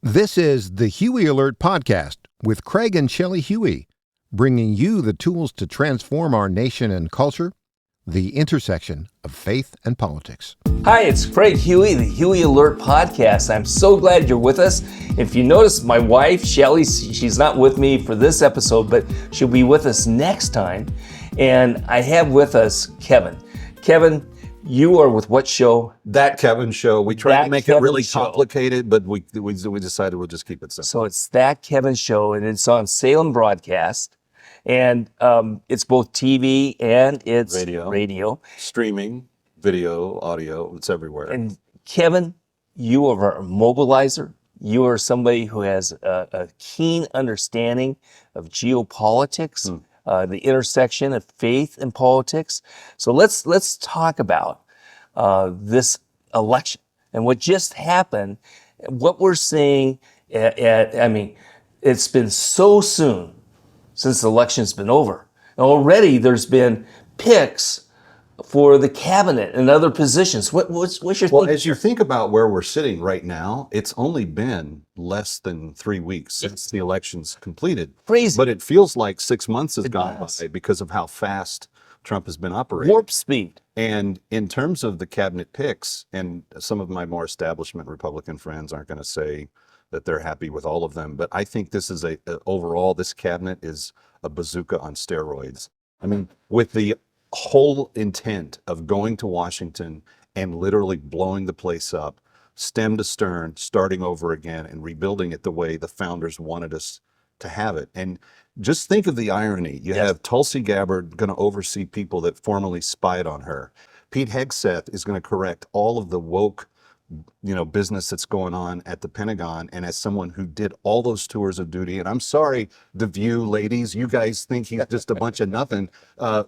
This is the Huey Alert Podcast with Craig and Shelley Huey, bringing you the tools to transform our nation and culture, the intersection of faith and politics. Hi, it's Craig Huey, the Huey Alert Podcast. I'm so glad you're with us. If you notice, my wife, Shelley, she's not with me for this episode, but she'll be with us next time. And I have with us Kevin. Kevin, you are with what show? That Kevin Show. We tried That to make Kevin it really Show. complicated, but we decided we'll just keep it simple. So it's That Kevin Show, and it's on Salem Broadcast. And it's both TV and it's radio. Streaming, video, audio, it's everywhere. And Kevin, you are a mobilizer. You are somebody who has a keen understanding of geopolitics, the intersection of faith and politics. So let's talk about this election and what just happened, what we're seeing. It's been so soon since the election's been over. And already there's been picks for the cabinet and other positions. What's your Well, thinking? as you think about where we're sitting right now, it's only been less than 3 weeks since the election's completed. Crazy. But it feels like 6 months has gone does. by because of how fast Trump has been operating. Warp speed. And in terms of the cabinet picks, and some of my more establishment Republican friends aren't going to say that they're happy with all of them, but I think this is overall, this cabinet is a bazooka on steroids. I mean, with the whole intent of going to Washington and literally blowing the place up, stem to stern, starting over again and rebuilding it the way the founders wanted us to have it. And just think of the irony. You have Tulsi Gabbard going to oversee people that formerly spied on her. Pete Hegseth is going to correct all of the woke, business that's going on at the Pentagon. And as someone who did all those tours of duty, and I'm sorry, The View ladies, you guys think he's just a bunch of nothing.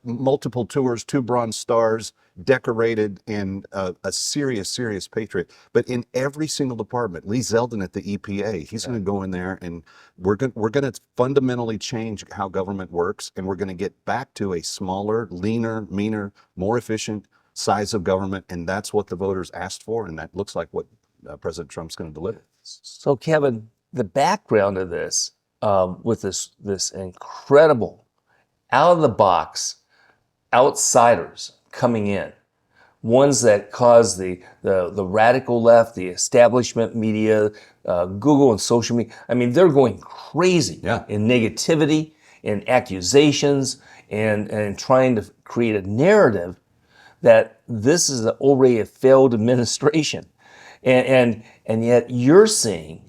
Multiple tours, 2 Bronze Stars, decorated, and a serious patriot. But in every single department, Lee Zeldin at the EPA, he's going to go in there, and we're going to fundamentally change how government works, and we're going to get back to a smaller, leaner, meaner, more efficient size of government, and that's what the voters asked for, and that looks like what President Trump's going to deliver. So Kevin, the background of this, with this incredible, out of the box outsiders coming in, ones that cause the radical left, the establishment media, Google and social media. I mean, they're going crazy in negativity, in accusations, and trying to create a narrative that this is already a failed administration. And yet you're seeing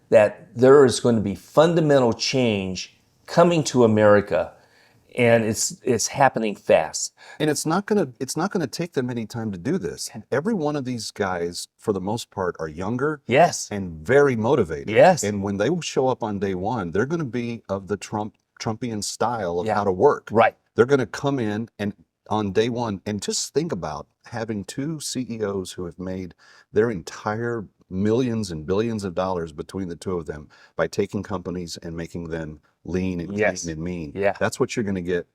that there is going to be fundamental change coming to America, and it's happening fast. And it's not gonna take them any time to do this. Every one of these guys, for the most part, are younger and very motivated. Yes. And when they show up on day one, they're going to be of the Trumpian style of how to work. Right. They're going to come in and on day one, and just think about having 2 CEOs who have made their entire millions and billions of dollars between the 2 of them by taking companies and making them lean and clean and mean. Yeah. That's what you're going to get.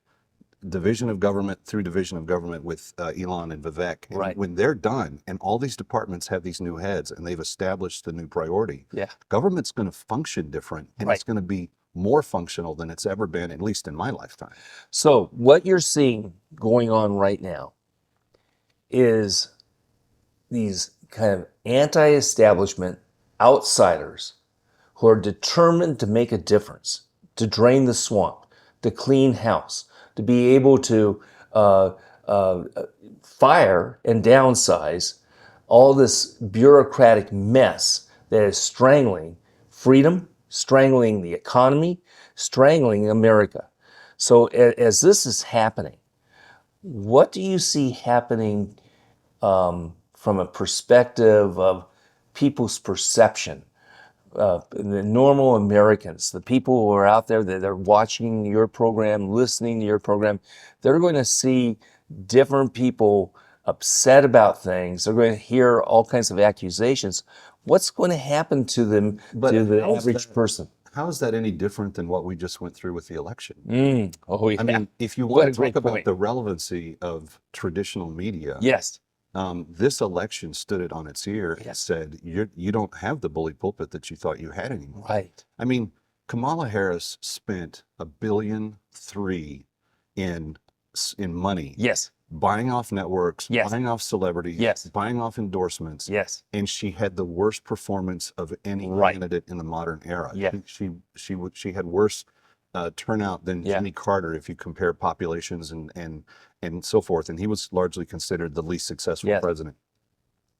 Division of government through division of government with Elon and Vivek. And Right. when they're done and all these departments have these new heads and they've established the new priority, Yeah. government's going to function different, and it's going to be more functional than it's ever been, at least in my lifetime. So what you're seeing going on right now is these kind of anti-establishment outsiders who are determined to make a difference, to drain the swamp, to clean house, to be able to fire and downsize all this bureaucratic mess that is strangling freedom, strangling the economy, strangling America. So as this is happening, what do you see happening from a perspective of people's perception? The normal Americans, the people who are out there that are watching your program, listening to your program, they're going to see different people upset about things. They're going to hear all kinds of accusations. What's going to happen to them, to the average person? How is that any different than what we just went through with the election? Oh, yeah. I mean, if you What a want to great talk about point. the relevancy of traditional media, Yes. This election stood it on its ear and Yes. said, you don't have the bully pulpit that you thought you had anymore. Right. I mean, Kamala Harris spent $1.3 billion in money, Yes. buying off networks, Yes. buying off celebrities, Yes. buying off endorsements, Yes. and she had the worst performance of any Right. candidate in the modern era. Yeah. She had worse turnout than Yeah. Jimmy Carter if you compare populations and so forth. And he was largely considered the least successful Yes. president.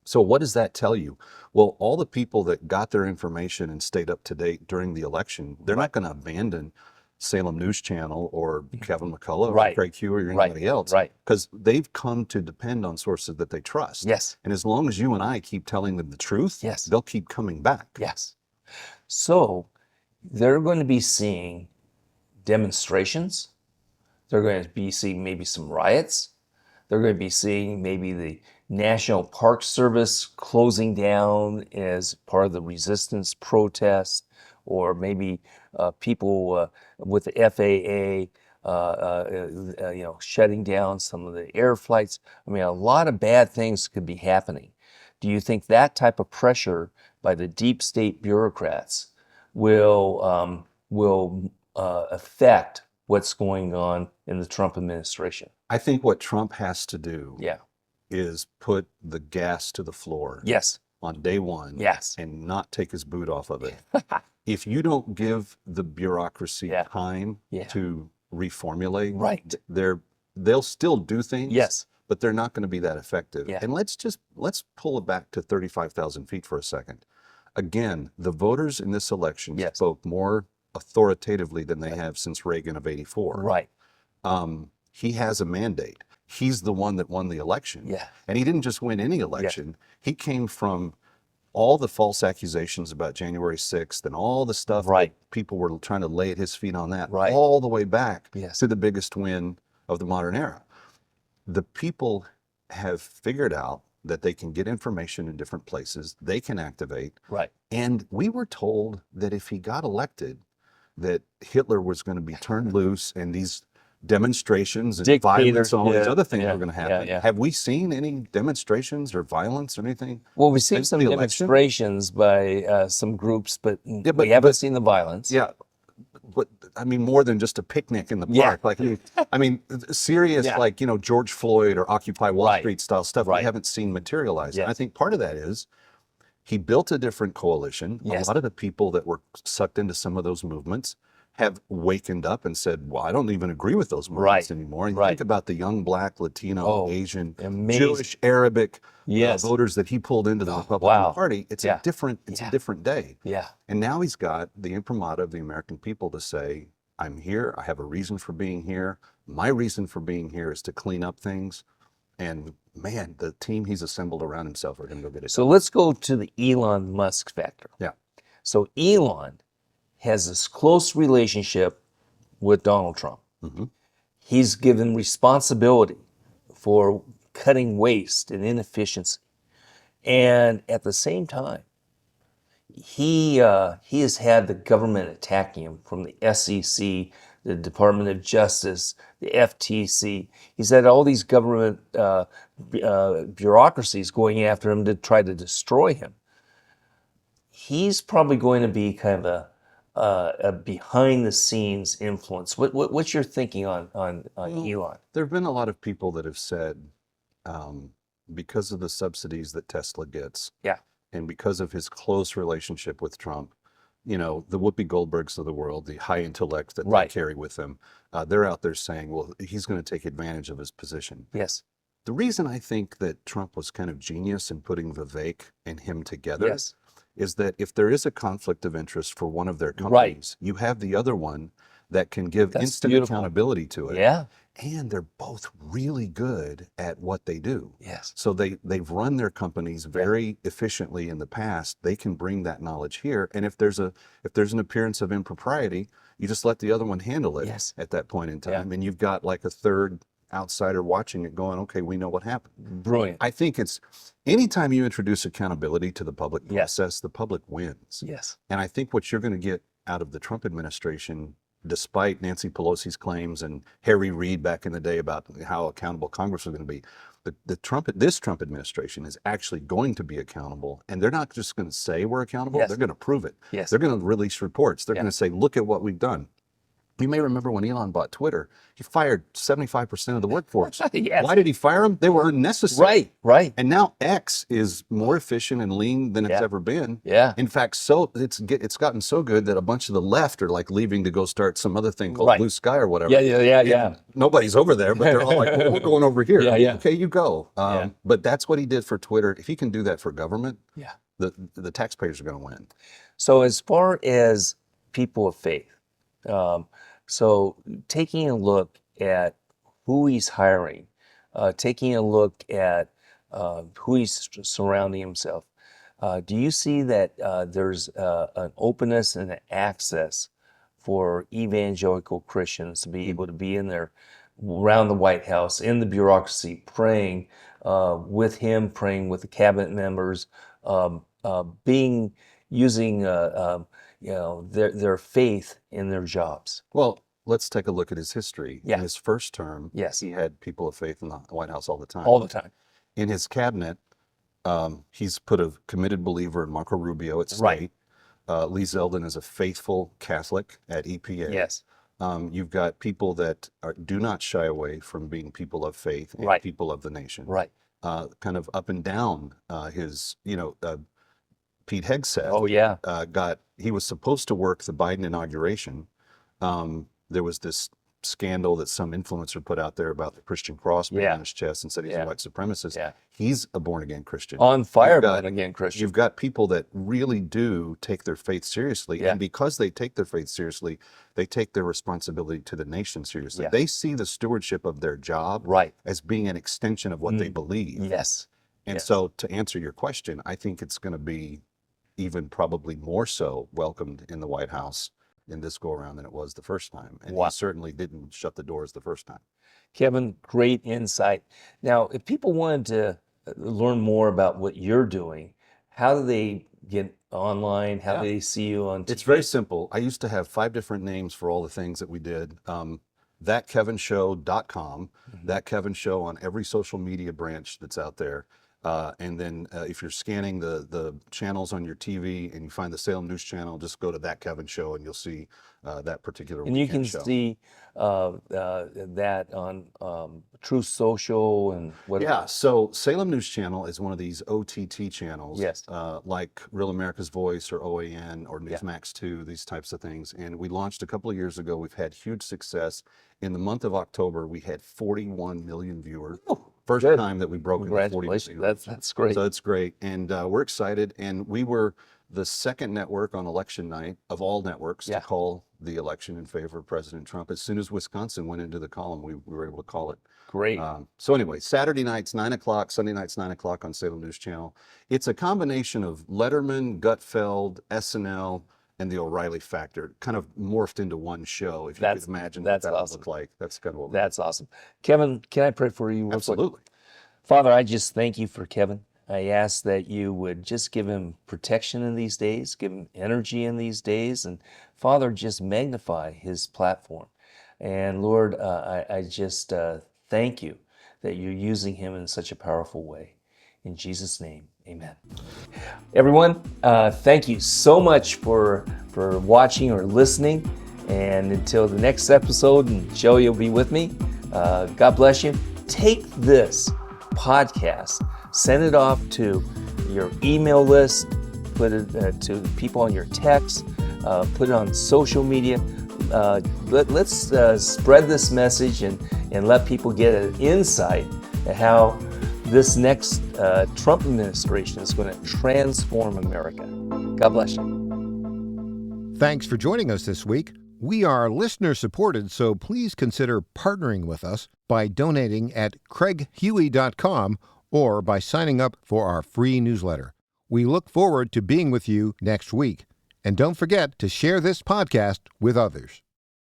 So what does that tell you? Well, all the people that got their information and stayed up to date during the election, they're not going to abandon Salem News Channel or Kevin McCullough Right. or Craig Huey or Right. anybody else, Right. because they've come to depend on sources that they trust. Yes. And as long as you and I keep telling them the truth, Yes. they'll keep coming back. Yes. So they're going to be seeing demonstrations. They're going to be seeing maybe some riots. They're going to be seeing maybe the National Park Service closing down as part of the resistance protest, or maybe people with the FAA, shutting down some of the air flights. I mean, a lot of bad things could be happening. Do you think that type of pressure by the deep state bureaucrats will affect what's going on in the Trump administration? I think what Trump has to do Yeah. is put the gas to the floor Yes. on day one, Yes. and not take his boot off of it. If you don't give the bureaucracy Yeah. time Yeah. to reformulate, Right. they'll still do things, Yes. but they're not going to be that effective. Yeah. And let's pull it back to 35,000 feet for a second. Again, the voters in this election Yes. spoke more authoritatively than they have since Reagan of '84. Right. He has a mandate. He's the one that won the election. Yeah. And he didn't just win any election. He came from all the false accusations about January 6th and all the stuff Right. that people were trying to lay at his feet on that, Right. all the way back Yes. to the biggest win of the modern era. The people have figured out that they can get information in different places, they can activate. Right. And we were told that if he got elected, that Hitler was going to be turned loose and these demonstrations and violence and all these other things were going to happen. Yeah. Have we seen any demonstrations or violence or anything? Well, we've seen since some the election? demonstrations by some groups, but, but- we haven't seen the violence. Yeah, but I mean, more than just a picnic in the park. Yeah. Like, I mean, serious, Yeah. like, George Floyd or Occupy Wall Right. Street style stuff Right. we haven't seen materialize. And I Yes. think part of that is he built a different coalition. Yes. A lot of the people that were sucked into some of those movements have wakened up and said, well, I don't even agree with those movements Right. anymore. And you Right. think about the young Black, Latino, Oh, Asian, amazing. Jewish, Arabic Yes. voters that he pulled into the Republican wow. Party. It's Yeah. a different day. Yeah. And now he's got the imprimatur of the American people to say, I'm here. I have a reason for being here. My reason for being here is to clean up things. And man, the team he's assembled around himself are going to go get it. So let's go to the Elon Musk factor. Yeah. So Elon has this close relationship with Donald Trump. Mm-hmm. He's given responsibility for cutting waste and inefficiency. And at the same time, he has had the government attacking him, from the SEC, the Department of Justice, the FTC. He's had all these government bureaucracies going after him to try to destroy him. He's probably going to be kind of a behind-the-scenes influence. What's your thinking on Elon? There have been a lot of people that have said, because of the subsidies that Tesla gets, Yeah. and because of his close relationship with Trump, the Whoopi Goldbergs of the world, the high intellect that Right. they carry with them, they're out there saying, well, he's going to take advantage of his position. Yes. The reason I think that Trump was kind of genius in putting Vivek and him together Yes. is that if there is a conflict of interest for one of their companies, you have the other one that can give That's instant beautiful. accountability to it. Yeah. And they're both really good at what they do. Yes. So they've run their companies very efficiently in the past. They can bring that knowledge here. And if there's an appearance of impropriety, you just let the other one handle it Yes. at that point in time. Yeah. And you've got like a third outsider watching it going, okay, we know what happened. Brilliant. I think it's anytime you introduce accountability to the public Yes. process, the public wins. Yes. And I think what you're going to get out of the Trump administration despite Nancy Pelosi's claims and Harry Reid back in the day about how accountable Congress was going to be, this Trump administration is actually going to be accountable, and they're not just going to say we're accountable. Yes. They're going to prove it. Yes. They're going to release reports. They're Yeah. going to say, look at what we've done. You may remember when Elon bought Twitter, he fired 75% of the workforce. Yes. Why did he fire them? They were unnecessary. Right. And now X is more efficient and lean than it's Yeah. ever been. Yeah. In fact, so it's gotten so good that a bunch of the left are like leaving to go start some other thing called Right. Blue Sky or whatever. Yeah. Nobody's over there, but they're all like, well, we're going over here. Yeah. Okay, you go. Yeah. But that's what he did for Twitter. If he can do that for government, Yeah. the taxpayers are going to win. So as far as people of faith, so taking a look at who he's hiring, taking a look at who he's surrounding himself, do you see that there's an openness and an access for evangelical Christians to be able to be in there around the White House, in the bureaucracy, praying with him, praying with the cabinet members, using their faith in their jobs? Well, let's take a look at his history. Yeah. In his first term, Yes. he had people of faith in the White House all the time. All the time. In his cabinet, he's put a committed believer in Marco Rubio at state. Right. Lee Zeldin is a faithful Catholic at EPA. Yes. You've got people that do not shy away from being people of faith and Right. people of the nation. Right. Kind of up and down Pete Hegseth. Oh yeah. He was supposed to work the Biden inauguration. There was this scandal that some influencer put out there about the Christian cross being Yeah. on his chest and said he's Yeah. a white supremacist. Yeah. He's a born again Christian. On fire, You've got- born again Christian. You've got people that really do take their faith seriously. Yeah. And because they take their faith seriously, they take their responsibility to the nation seriously. Yeah. They see the stewardship of their job Right. as being an extension of what they believe. Yes. And Yes. so to answer your question, I think it's going to be even probably more so welcomed in the White House in this go around than it was the first time. And Wow. he certainly didn't shut the doors the first time. Kevin, great insight. Now, if people wanted to learn more about what you're doing, how do they get online? How do they see you on TV? It's very simple. I used to have 5 different names for all the things that we did. ThatKevinShow.com, That Kevin Show on every social media branch that's out there. And then if you're scanning the channels on your TV and you find the Salem News Channel, just go to That Kevin Show and you'll see that particular And you can show. see that on Truth Social and what? Yeah, so Salem News Channel is one of these OTT channels, Yes. like Real America's Voice or OAN or Newsmax 2, these types of things. And we launched a couple of years ago. We've had huge success. In the month of October, we had 41 million viewers. First good. time that we broke into 40 Congratulations. million. That's great. So it's great. And we're excited. And we were the second network on election night of all networks Yeah. to call the election in favor of President Trump. As soon as Wisconsin went into the column, we were able to call it. Great. So anyway, Saturday nights, 9 o'clock, Sunday nights, 9 o'clock on Salem News Channel. It's a combination of Letterman, Gutfeld, SNL, and the O'Reilly Factor, kind of morphed into one show. If you That's- could imagine that's what that awesome. would look like. That's kind of what That's awesome. Kevin, can I pray for you real quick? Absolutely. Father, I just thank you for Kevin. I ask that you would just give him protection in these days, give him energy in these days, and Father, just magnify his platform. And Lord, I just thank you that you're using him in such a powerful way. In Jesus' name, amen. Everyone, thank you so much for watching or listening. And until the next episode, and Joey will be with me, God bless you. Take this podcast, send it off to your email list, put it to people on your text, put it on social media. Let's spread this message and let people get an insight at how this next Trump administration is going to transform America. God bless you. Thanks for joining us this week. We are listener supported, so please consider partnering with us by donating at craighuey.com or by signing up for our free newsletter. We look forward to being with you next week. And don't forget to share this podcast with others.